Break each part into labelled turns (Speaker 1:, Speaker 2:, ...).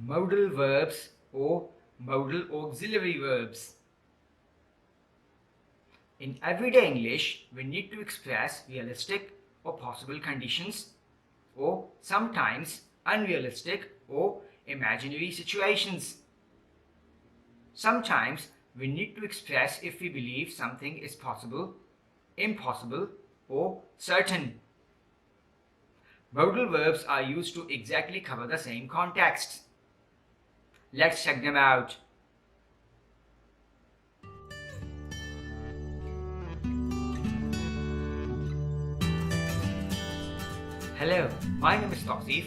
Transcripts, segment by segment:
Speaker 1: Modal verbs or modal auxiliary verbs. In everyday English, we need to express realistic or possible conditions, or sometimes unrealistic or imaginary situations. Sometimes we need to express if we believe something is possible, impossible, or certain. Modal verbs are used to exactly cover the same context. Let's check them out. Hello, my name is Tausif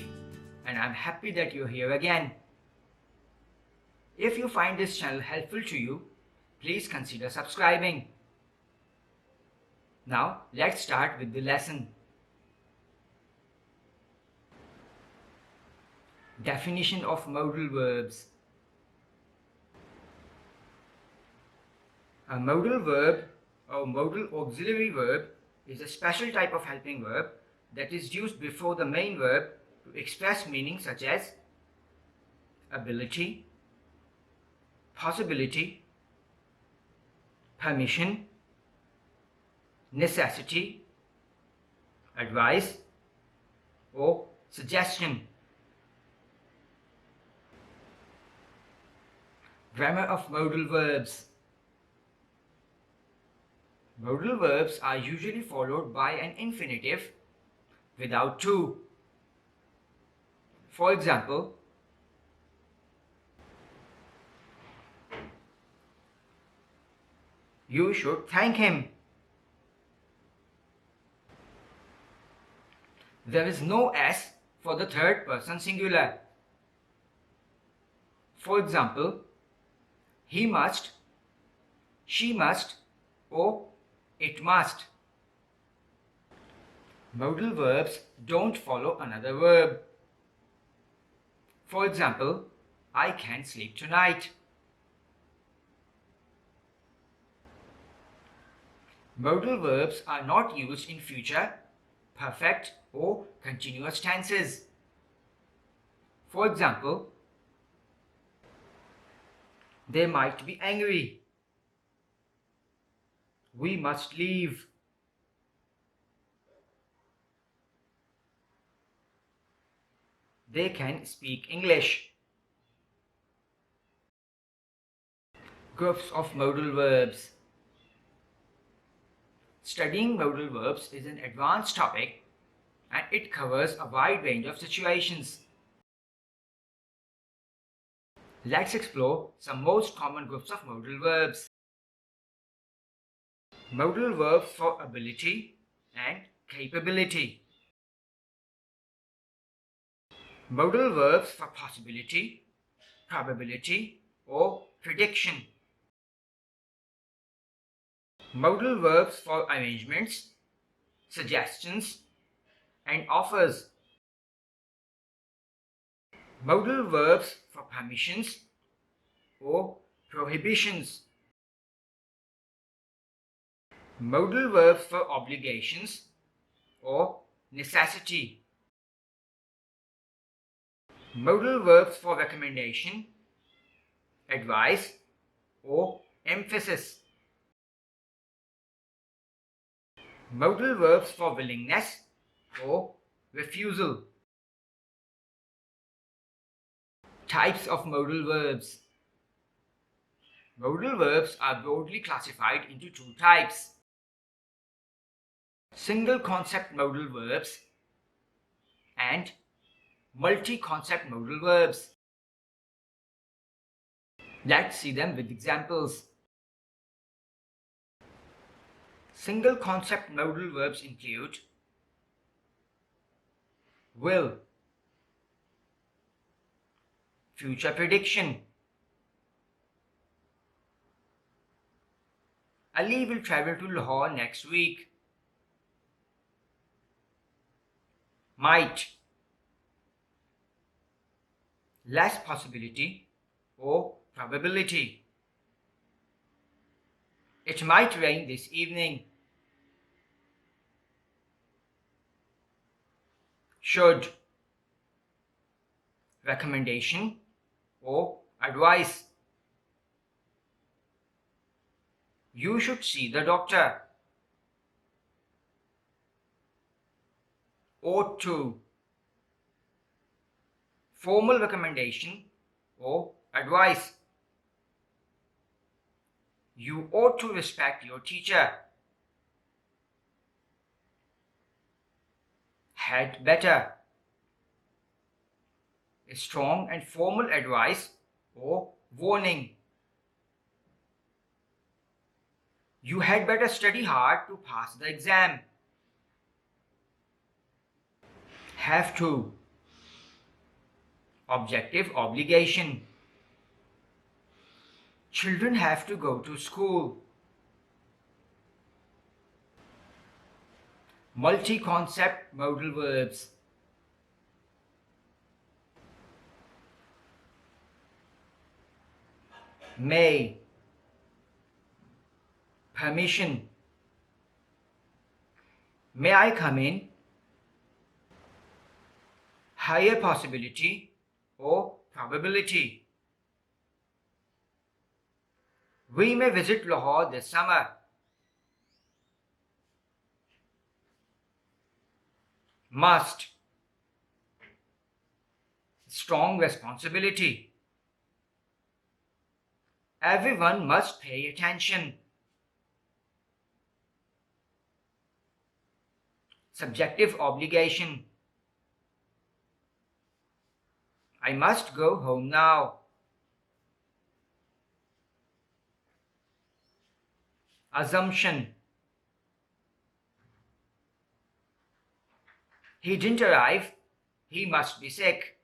Speaker 1: and I'm happy that you're here again. If you find this channel helpful to you, please consider subscribing. Now, let's start with the lesson. Definition of modal verbs. A modal verb or modal auxiliary verb is a special type of helping verb that is used before the main verb to express meaning such as ability, possibility, permission, necessity, advice, or suggestion. Grammar of modal verbs. Modal verbs are usually followed by an infinitive without to. For example, you should thank him. There is no S for the third person singular. For example, he must, she must, or it must. Modal verbs don't follow another verb. For example, I can't sleep tonight. Modal verbs are not used in future, perfect, or continuous tenses. For example, they might be angry. We must leave. They can speak English. Groups of modal verbs. Studying modal verbs is an advanced topic and it covers a wide range of situations. Let's explore some most common groups of modal verbs. Modal verbs for ability and capability. Modal verbs for possibility, probability, or prediction. Modal verbs for arrangements, suggestions, and offers. Modal verbs for permissions or prohibitions. Modal verbs for obligations or necessity. Modal verbs for recommendation, advice, or emphasis. Modal verbs for willingness or refusal. Types of modal verbs. Modal verbs are broadly classified into two types. Single concept modal verbs and multi-concept modal verbs. Let's see them with examples. Single concept modal verbs include will, future prediction. Ali will travel to Lahore next week. Might, less possibility or probability. It might rain this evening. Should, recommendation or advice. You should see the doctor. Ought to. Formal recommendation or advice. You ought to respect your teacher. Had better. A strong and formal advice or warning. You had better study hard to pass the exam. Have to. Objective obligation. Children have to go to school. Multi-concept modal verbs. May. Permission. May I come in? Higher possibility or probability. We may visit Lahore this summer. Must. Strong responsibility. Everyone must pay attention. Subjective obligation. I must go home now. Assumption. He didn't arrive. He must be sick.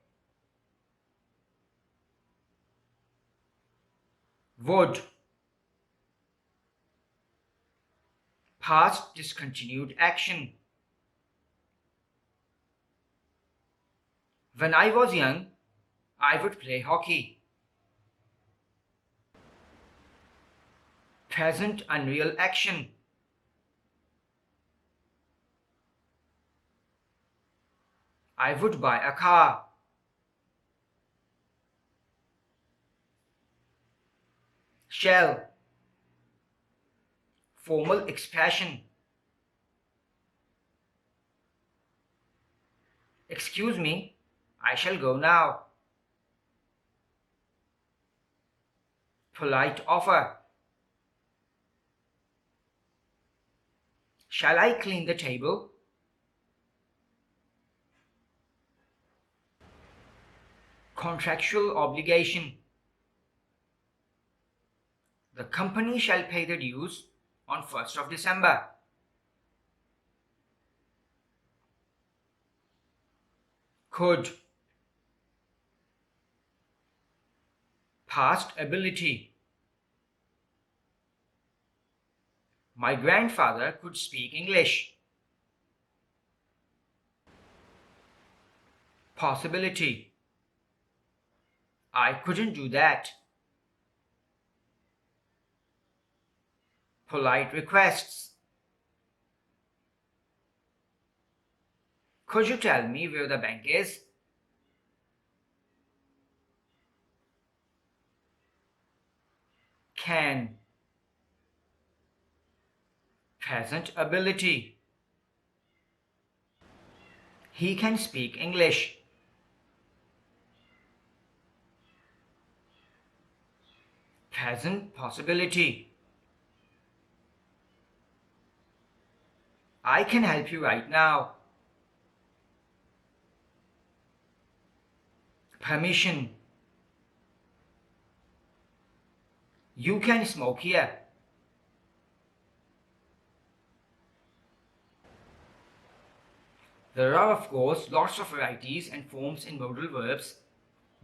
Speaker 1: Would. Past discontinued action. When I was young, I would play hockey. Present unreal action. I would buy a car. Shall. Formal expression. Excuse me, I shall go now. Polite offer. Shall I clean the table? Contractual obligation. The company shall pay the dues on 1st of December. Could. Past ability. My grandfather could speak English. Possibility. I couldn't do that. Polite requests. Could you tell me where the bank is? Can. Present ability. He can speak English. Present possibility. I can help you right now. Permission. You can smoke here. There are of course lots of varieties and forms in modal verbs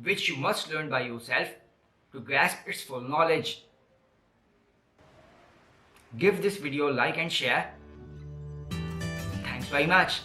Speaker 1: which you must learn by yourself to grasp its full knowledge. Give this video a like and share. Thanks very much.